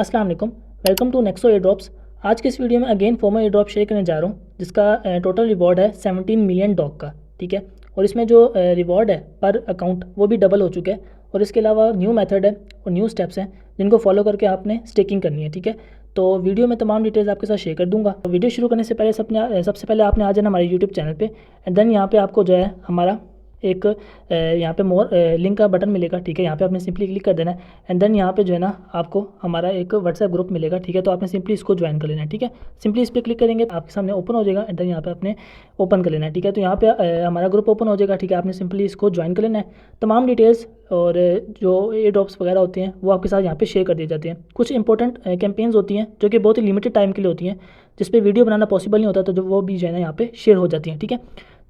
अस्सलाम वालेकुम। Welcome to Nexo airdrops. आज के इस वीडियो में again former airdrop share करने जा रहा हूँ जिसका टोटल रिवॉर्ड है 17 मिलियन डॉग का। ठीक है, और इसमें जो रिवॉर्ड है पर अकाउंट वो भी डबल हो चुका है। और इसके अलावा न्यू मेथड है और न्यू स्टेप्स हैं जिनको फॉलो करके आपने स्टेकिंग करनी है। ठीक है, तो वीडियो में तमाम डिटेल्स आपके साथ शेयर कर दूंगा। तो वीडियो शुरू करने से पहले सबसे पहले आपने आ जाना हमारे यूट्यूब चैनल पे एंड देन यहाँ पे आपको जो है हमारा एक यहाँ पे मोर लिंक का बटन मिलेगा। ठीक है, यहाँ पे आपने सिंपली क्लिक कर देना है एंड देन यहाँ पे जो है ना आपको हमारा एक व्हाट्सएप ग्रुप मिलेगा। ठीक है, तो आपने सिंपली इसको ज्वाइन कर लेना है। ठीक है, सिंपली इस पर क्लिक करेंगे तो आपके सामने ओपन हो जाएगा एंड देन यहाँ पे आपने ओपन कर लेना है। ठीक है, तो यहाँ पे हमारा ग्रुप ओपन हो जाएगा। ठीक है, आपने सिंपली इसको ज्वाइन कर लेना है। तमाम डिटेल्स और जो एयर ड्रॉप्स वगैरह होते हैं वो आपके साथ यहाँ पे शेयर कर दिए जाते हैं। कुछ इंपॉर्टेंट कैंपेन्स होती हैं जो कि बहुत ही लिमिटेड टाइम के लिए होती हैं, जिस पे वीडियो बनाना पॉसिबल नहीं होता, तो जो वो भी जो है ना यहाँ पे शेयर हो जाती हैं। ठीक है,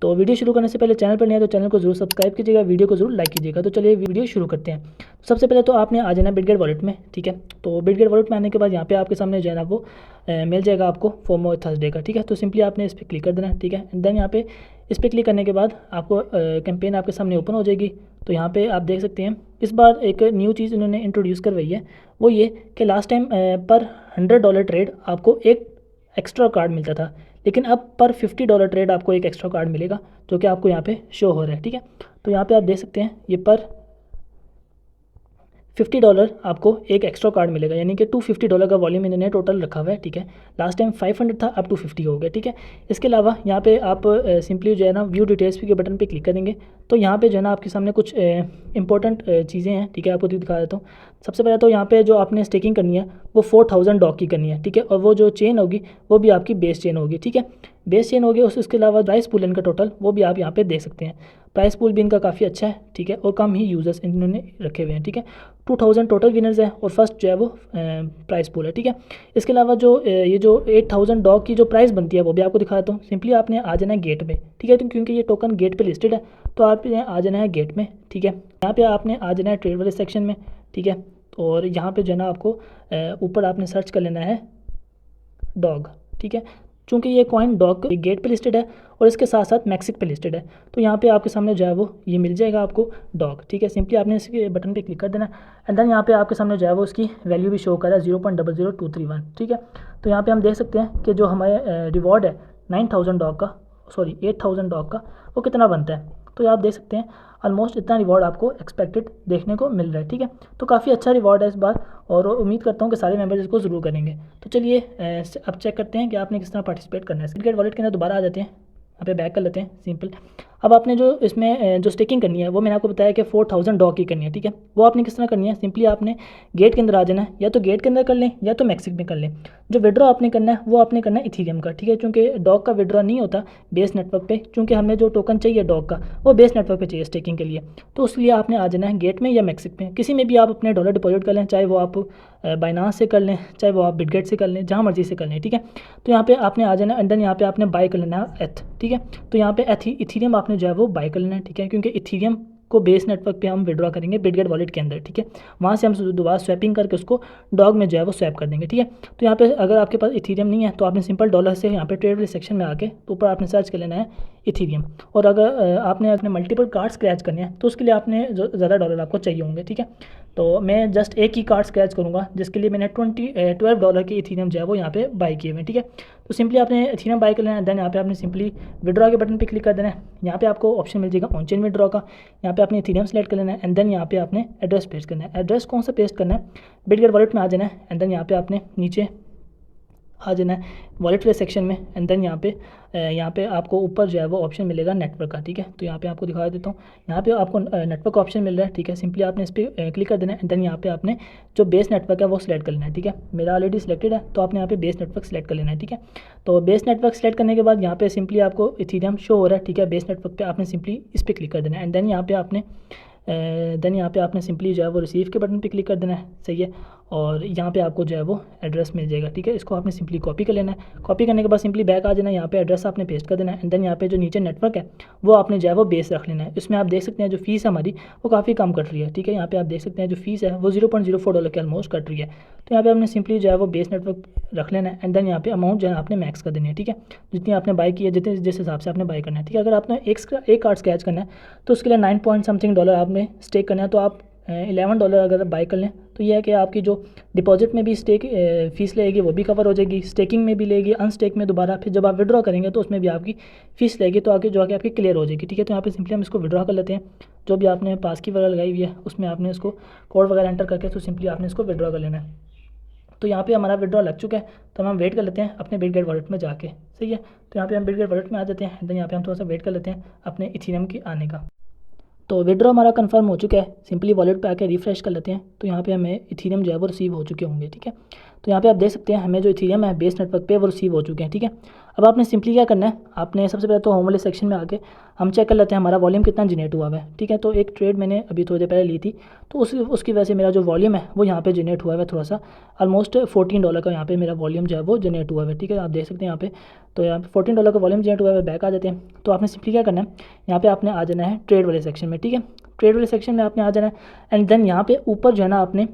तो वीडियो शुरू करने से पहले चैनल पर नहीं है तो चैनल को जरूर सब्सक्राइब कीजिएगा, वीडियो को जरूर लाइक कीजिएगा। तो चलिए वीडियो शुरू करते हैं। सबसे पहले तो आपने आ जाना बिटगेट वॉलेट में। ठीक है, तो बिटगेट वॉलेट में आने के बाद यहाँ पे आपके सामने जो है ना वो मिल जाएगा आपको फॉर्मर थर्सडे का। ठीक है, तो सिंपली आपने इस पर क्लिक कर देना है। ठीक है, एंड देन यहाँ पे इस पर क्लिक करने के बाद आपको कैंपेन आपके सामने ओपन हो जाएगी। तो यहाँ पे आप देख सकते हैं इस बार एक न्यू चीज़ इन्होंने इंट्रोड्यूस करवाई है, वो ये कि लास्ट टाइम पर $100 ट्रेड आपको एक एक्स्ट्रा कार्ड मिलता था, लेकिन अब पर $50 ट्रेड आपको एक एक्स्ट्रा कार्ड मिलेगा जो कि आपको यहाँ पे शो हो रहा है। ठीक है, तो यहाँ पे आप देख सकते हैं ये पर $50 आपको एक एक्स्ट्रा कार्ड मिलेगा, यानी कि $250 का वॉल्यूम इन्होंने टोटल रखा हुआ है। ठीक है, लास्ट टाइम 500 था, अब 250 हो गया। ठीक है, इसके अलावा यहाँ पे आप सिंपली जो है ना व्यू डिटेल्स के बटन पे क्लिक करेंगे तो यहाँ पे जो है ना आपके सामने कुछ इंपॉर्टेंट चीज़ें हैं। ठीक है, आपको दिखा देता हूँ। सबसे पहले तो यहाँ पे जो आपने स्टेकिंग करनी है वो 4000 डॉग की करनी है। ठीक है, और वो जो चेन होगी वो भी आपकी बेस चेन होगी। ठीक है, बेस चेन होगी। उसके अलावा प्राइस पूल इनका टोटल वो भी आप यहाँ पे देख सकते हैं। प्राइस पूल भी इनका काफ़ी अच्छा है। ठीक है, और कम ही यूज़र्स इन्होंने रखे हुए हैं। ठीक है, 2000 टोटल विनर्स है और फर्स्ट जो है वो प्राइस पूल है। ठीक है, इसके अलावा जो ये जो 8000 डॉग की जो प्राइस बनती है वो भी आपको दिखा देता हूँ। सिंपली आपने आ जाना है गेट में। ठीक है, तो क्योंकि ये टोकन गेट पे लिस्टेड है तो आपने आ जाना है गेट में। ठीक है, यहाँ पे आपने आ जाना है ट्रेड वाले सेक्शन में। ठीक है, और यहाँ पे जो है ना आपको ऊपर आपने सर्च कर लेना है डॉग। ठीक है, चूँकि ये कॉइन डॉग गेट पे लिस्टेड है और इसके साथ साथ मैक्सिक पे लिस्टेड है, तो यहाँ पे आपके सामने जो है वो ये मिल जाएगा आपको डॉग। ठीक है, सिंपली आपने इसके बटन पे क्लिक कर देना एंड देन यहाँ पे आपके सामने जो है वो उसकी वैल्यू भी शो कर रहा है 0.00231। ठीक है, तो यहाँ पे हम देख सकते हैं कि जो हमारे रिवॉर्ड है 9000 डॉग का, सॉरी 8000 डॉग का, वो कितना बनता है। तो आप देख सकते हैं ऑलमोस्ट इतना रिवॉर्ड आपको एक्सपेक्टेड देखने को मिल रहा है। ठीक है, तो काफ़ी अच्छा रिवॉर्ड है इस बार और उम्मीद करता हूँ कि सारे मेंबर्स इसको ज़रूर करेंगे। तो चलिए अब चेक करते हैं कि आपने किस तरह पार्टिसिपेट करना है। बिटगेट वॉलेट के अंदर दोबारा आ जाते हैं, यहाँ पे बैक कर लेते हैं सिंपल। अब आपने जो इसमें जो स्टेकिंग करनी है वो मैंने आपको बताया कि 4000 डॉग की करनी है। ठीक है, वो आपने किस तरह करनी है, सिंपली आपने गेट के अंदर आ जाना है, या तो गेट के अंदर कर लें या तो मैक्सिक में कर लें। जो विड्रॉ आपने करना है वो आपने करना है इथीरियम का। ठीक है, क्योंकि डॉग का विड्रॉ नहीं होता बेस नेटवर्क पे, क्योंकि हमें जो टोकन चाहिए डॉग का वो बेस नेटवर्क पे चाहिए स्टेकिंग के लिए। तो उसलिए आपने आ जाना है गेट में या मैक्सिक में, किसी में भी आप अपने डॉलर डिपॉजिट कर लें, चाहे वो आप बाइनांस से कर लें, चाहे वो आप बिटगेट से कर लें, जहाँ मर्जी से कर लें। ठीक है, तो यहाँ पे आपने आ जाना अंदर, यहाँ पे आपने बाय कर लेना है एथ। ठीक है, तो यहाँ पे इथीरियम आपने जो है वो बाय कर लेना है। ठीक है, क्योंकि इथीरियम को बेस नेटवर्क पे हम विड्रॉ करेंगे बिटगेट वॉलेट के अंदर। ठीक है, वहाँ से हम दोबारा स्वैपिंग करके उसको डॉग में जो है वो स्वैप कर देंगे। ठीक है, तो यहाँ पे अगर आपके पास इथीरियम नहीं है तो आपने सिंपल डॉलर से यहाँ पे ट्रेड वाले सेक्शन में आके तो ऊपर आपने सर्च कर लेना है इथीरियम। और अगर आपने अपने मल्टीपल कार्ड स्क्रैच करने हैं तो उसके लिए आपने ज़्यादा डॉलर आपको चाहिए होंगे। ठीक है, तो मैं जस्ट एक ही कार्ड स्क्रैच करूँगा जिसके लिए मैंने $12 के इथीरियम जो है वो यहाँ पे बाई किए हुए। ठीक है, तो सिंपली आपने इथीरियम बाई कर लेना है। देन यहाँ पे आपने सिंपली विड्रॉ के बटन पे क्लिक कर देना है। यहाँ पे आपको ऑप्शन मिल जाएगा ऑन चेन विड्रॉ का, यहाँ पे आपने इथीरियम सेलेक्ट कर लेना है एंड देन यहाँ पे आपने एड्रेस पेस्ट करना है। एड्रेस कौन सा पेस्ट करना है, बिटगेट वॉलेट में आ जाना है एंड देन यहाँ पे आपने नीचे आ जाना है वॉलेट वाले सेक्शन में एंड देन यहाँ पे आपको ऊपर जो है वो ऑप्शन मिलेगा नेटवर्क का। ठीक है, तो यहाँ पे आपको दिखा देता हूँ, यहाँ पे आपको नेटवर्क का ऑप्शन मिल रहा है। ठीक है, सिंपली आपने इस पर क्लिक कर देना है एंड देन यहाँ पे आपने जो बेस नेटवर्क है वो सिलेक्ट कर लेना है। ठीक है, मेरा ऑलरेडी सिलेक्टेड है तो आपने यहाँ पे बेस नेटवर्क सेलेक्ट कर लेना है। ठीक है, तो बेस नेटवर्क सेलेक्ट करने के बाद यहाँ पे सिंपली आपको इथीरियम शो हो रहा है। ठीक है, बेस नेटवर्क पे आपने सिंपली इस पर क्लिक कर देना है एंड देन यहाँ पे आपने सिंपली जो है वो रिसीव के बटन पे क्लिक कर देना है। सही है, और यहाँ पे आपको जो है वो एड्रेस मिल जाएगा। ठीक है, इसको आपने सिंपली कॉपी कर लेना है। कॉपी करने के बाद सिंपली बैक आ जाना है, यहाँ पे एड्रेस आपने पेस्ट कर देना है एंड देन यहाँ पे जो नीचे नेटवर्क है वो आपने जो है वो बेस रख लेना है। इसमें आप देख सकते हैं जो फीस है हमारी वो काफ़ी कम कट रही है। ठीक है, यहाँ पे आप देख सकते हैं जो फीस है वो $0.04 के ऑलमोस्ट कट रही है। तो यहाँ पे आपने सिंपली जो है वो बेस नेटवर्क रख लेना है एंड देन यहाँ पे अमाउंट जो है आपने मैक्स कर देनी है। ठीक है, जितनी आपने बाई की है, जितने जिस हिसाब से आपने बाई करना है। ठीक है, अगर आपने एक कार्ड स्क्रैच करना है तो उसके लिए 9 पॉइंट समथिंग डॉलर आपने स्टेक करना है, तो आप $11 अगर बाई कर लें तो ये है कि आपकी जो डिपॉजिट में भी स्टेक फ़ीस लेगी वो भी कवर हो जाएगी, स्टेकिंग में भी लेगी, अनस्टेक में दोबारा फिर जब आप विड्रॉ करेंगे तो उसमें भी आपकी फ़ीस लेगी, तो आगे जो आगे आपकी क्लियर हो जाएगी। ठीक है, तो यहाँ पे सिंपली हम इसको विड्रॉ कर लेते हैं। जो भी आपने पास की वगैरह लगाई हुई है उसमें आपने इसको कोड वगैरह एंटर करके तो सिंपली आपने इसको विड्रॉ कर लेना है। तो यहाँ पे हमारा विड्रॉ लग चुका है, तो हम वेट कर लेते हैं अपने बिटगेट वॉलेट में जाके। सही है, तो यहाँ पे हम बिटगेट वॉलेट में आ जाते हैं, देन यहाँ पे हम थोड़ा सा वेट कर लेते हैं अपने इथेरियम की आने का। तो विड्रॉ हमारा कंफर्म हो चुका है, सिंपली वॉलेट पे आके रिफ्रेश कर लेते हैं, तो यहाँ पे हमें इथेरियम जो है वो रिसीव हो चुके होंगे। ठीक है, तो यहाँ पे आप देख सकते हैं हमें जो इथेरियम है बेस नेटवर्क पे वो रिसीव हो चुके हैं। ठीक है, अब आपने सिंपली क्या करना है, आपने सबसे पहले तो होम वाले सेक्शन में आके हम चेक कर लेते हैं हमारा वॉल्यूम कितना जनरेट हुआ है। ठीक है, तो एक ट्रेड मैंने अभी थोड़ी देर पहले ली थी, तो उसकी वजह से मेरा जो वॉल्यूम है वो यहाँ पे जनरेट हुआ है थोड़ा सा, ऑलमोस्ट $14 का यहाँ पे मेरा वॉल्यूम जो है वो जनरेट हुआ है। ठीक है, आप देख सकते हैं यहाँ पे, तो यहाँ पे $14 का वॉल्यूम जनरेट हुआ है। बैक आ जाते हैं, तो आपने सिंपली क्या करना है, यहाँ पे आपने आ जाना है ट्रेड वाले सेक्शन में। ठीक है, ट्रेड वाले सेक्शन में आपने आ जाना है, एंड देन यहाँ पे ऊपर जो है ना आपने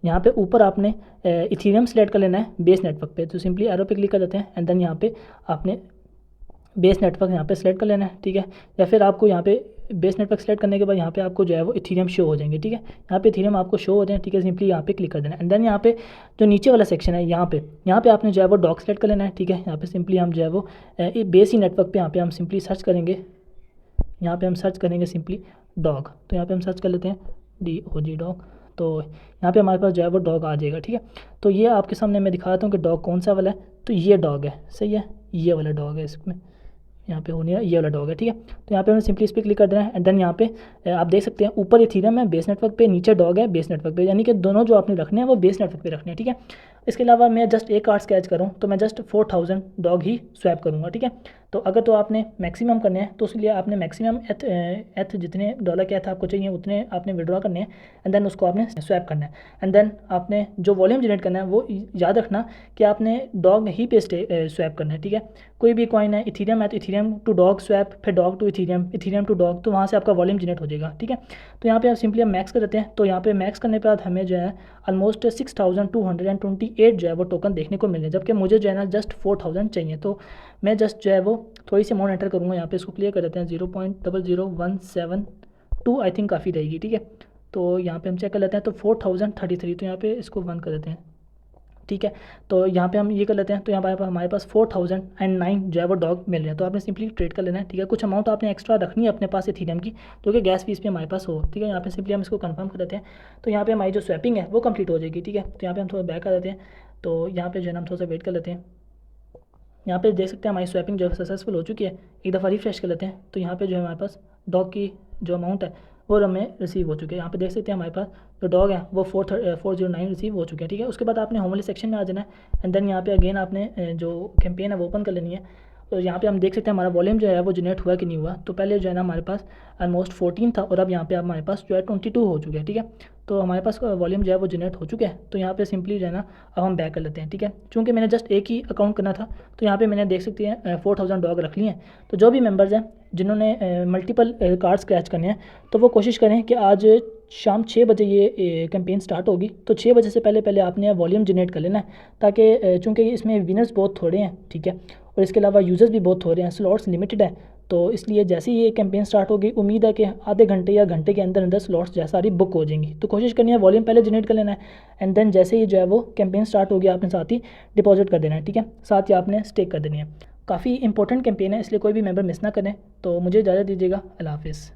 यहाँ पे ऊपर आपने इथेरियम सेलेक्ट कर लेना है बेस नेटवर्क पे, तो सिंपली एरो पे क्लिक कर देते हैं, एंड देन यहाँ पे आपने बेस नेटवर्क यहाँ पे सेलेक्ट कर लेना है। ठीक है, या फिर आपको यहाँ पे बेस नेटवर्क सेलेक्ट करने के बाद यहाँ पे आपको जो है वो इथेरियम शो हो जाएंगे। ठीक है, यहाँ पे इथेरियम आपको शो हो जाए। ठीक है, सिंपली यहाँ पे क्लिक कर देना है, एंड देन यहाँ पे जो नीचे वाला सेक्शन है यहाँ पे आपने जो है वो डॉग सेलेक्ट कर लेना है। ठीक है, यहाँ पे सिंपली हम जो है वो बेस ही नेटवर्क पे यहाँ पे हम सिंपली सर्च करेंगे, यहाँ पे हम सर्च करेंगे सिंपली डॉग, तो यहाँ पे हम सर्च कर लेते हैं DOG डॉग, तो यहाँ पे हमारे पास जो है वो डॉग आ जाएगा। ठीक है, तो ये आपके सामने मैं दिखाता हूँ कि डॉग कौन सा वाला है, तो ये डॉग है। सही है, ये वाला डॉग है, इसमें यहाँ पे होने ये वाला डॉग है। ठीक है, तो यहाँ पे हमें सिंपली इस पर क्लिक कर देना है, एंड देन यहाँ पे आप देख सकते हैं ऊपर इथेरियम है बेस नेटवर्क पे, नीचे डॉग है बेस नेटवर्क पे, यानी कि दोनों जो आपने रखने हैं वो बेस नेटवर्क पे रखने हैं। ठीक है, इसके अलावा मैं जस्ट एक कार्ड स्केच करूँ तो मैं जस्ट 4000 डॉग ही स्वैप करूँगा। ठीक है, तो अगर तो आपने मैक्सिमम करने हैं तो उसके लिए आपने मैक्सिमम एथ जितने डॉलर के एथ आपको चाहिए उतने आपने विड्रॉ करने हैं, एंड देन उसको आपने स्वैप करना है, एंड देन आपने जो वॉल्यूम जनरेट करना है वो याद रखना कि आपने डॉग ही पे स्वैप करना है। ठीक है, कोई भी कॉइन है इथेरियम है तो इथेरियम टू डॉग स्वैप, फिर dog to Ethereum, Ethereum to dog, तो वहाँ से आपका वॉल्यूम जनरेट हो जाएगा। ठीक है, तो यहाँ पे आप सिंपली हम मैक्स कर देते हैं, तो यहाँ पे मैक्स करने के बाद हमें जो है ऑलमोस्ट 6228 जो है वो टोकन देखने को मिले, जबकि मुझे जो है ना जस्ट 4000 चाहिए, तो मैं जस्ट जो है वो थोड़ी सी अमाउंट एंटर करूँगा। यहाँ पे इसको क्लियर कर देते हैं, 0.00172 आई थिंक काफ़ी रहेगी। ठीक है, तो यहाँ पे हम चेक कर लेते हैं, तो 4033, तो यहाँ पे इसको 1 कर देते हैं। ठीक है, तो यहाँ पे हम ये कर लेते हैं, तो यहाँ पर हमारे पास 4009 जो है वो डॉग मिल रहे हैं, तो आपने सिंपली ट्रेड कर लेना है। ठीक है, कुछ अमाउंट आपने एक्स्ट्रा रखनी है अपने पास इथेरियम की, जो कि गैस फीस पे हमारे पास हो। ठीक है, यहाँ पे सिंपली हम इसको कंफर्म कर देते हैं, तो यहाँ पे हमारी जो स्वैपिंग है वो कंप्लीट हो जाएगी। ठीक है, तो यहाँ पे हम थोड़ा बैक आ जाते हैं, तो यहाँ पे जो है ना हम थोड़ा सा वेट कर लेते हैं। यहाँ पे देख सकते हैं हमारी स्वैपिंग जो है सक्सेसफुल हो चुकी है। एक दफ़ा रिफ्रेश कर लेते हैं, तो यहाँ पे जो है हमारे पास डॉग की जो अमाउंट है वो हमें रिसीव हो चुके हैं। यहाँ पे देख सकते हैं हमारे पास जो डॉग है वो 409 रिसीव हो चुके हैं। ठीक है, उसके बाद आपने होम वाले सेक्शन में आ जाना है, एंड देन यहाँ पे अगेन आपने जो कैंपेन है वो ओपन कर लेनी है। तो यहाँ पे हम देख सकते हैं हमारा वॉल्यूम जो है वो जनरेट हुआ कि नहीं हुआ, तो पहले जो है ना हमारे पास ऑलमोस्ट 14 था, और अब यहाँ पे हमारे पास जो है 22 हो चुके हैं। ठीक है, तो हमारे पास वॉल्यूम जो है वो जनरेट हो चुका है, तो यहाँ पे सिंपली जो है ना अब हम बैक कर लेते हैं। ठीक है, चूँकि मैंने जस्ट एक ही अकाउंट करना था, तो यहाँ पे मैंने देख सकते हैं 4000 डॉग रख लिए हैं। तो जो भी मेंबर्स हैं जिन्होंने मल्टीपल कार्ड स्क्रैच करने हैं, तो वो कोशिश करें कि आज शाम 6 बजे ये कैंपेन स्टार्ट होगी, तो 6 बजे से पहले आपने वॉल्यूम जनरेट कर लेना है, ताकि चूँकि इसमें विनर्स बहुत थोड़े हैं। ठीक है, और इसके अलावा यूज़र्स भी बहुत थोड़े हैं, स्लॉट्स लिमिटेड है, तो इसलिए जैसे ही ये कैंपेन स्टार्ट होगी उम्मीद है कि आधे घंटे या घंटे के अंदर अंदर स्लॉट्स जो है सारी बुक हो जाएंगी। तो कोशिश करनी है वॉल्यूम पहले जनरेट कर लेना है, एंड देन जैसे ही जो है वो कैंपेन स्टार्ट होगी आपने साथ ही डिपॉजिट कर देना है। ठीक है, साथ ही आपने स्टेक कर देनी है। काफ़ी इंपॉर्टेंट कैंपेन है, इसलिए कोई भी मेंबर मिस ना करें। तो मुझे इजाज़त दीजिएगा, अल्लाह हाफिज़।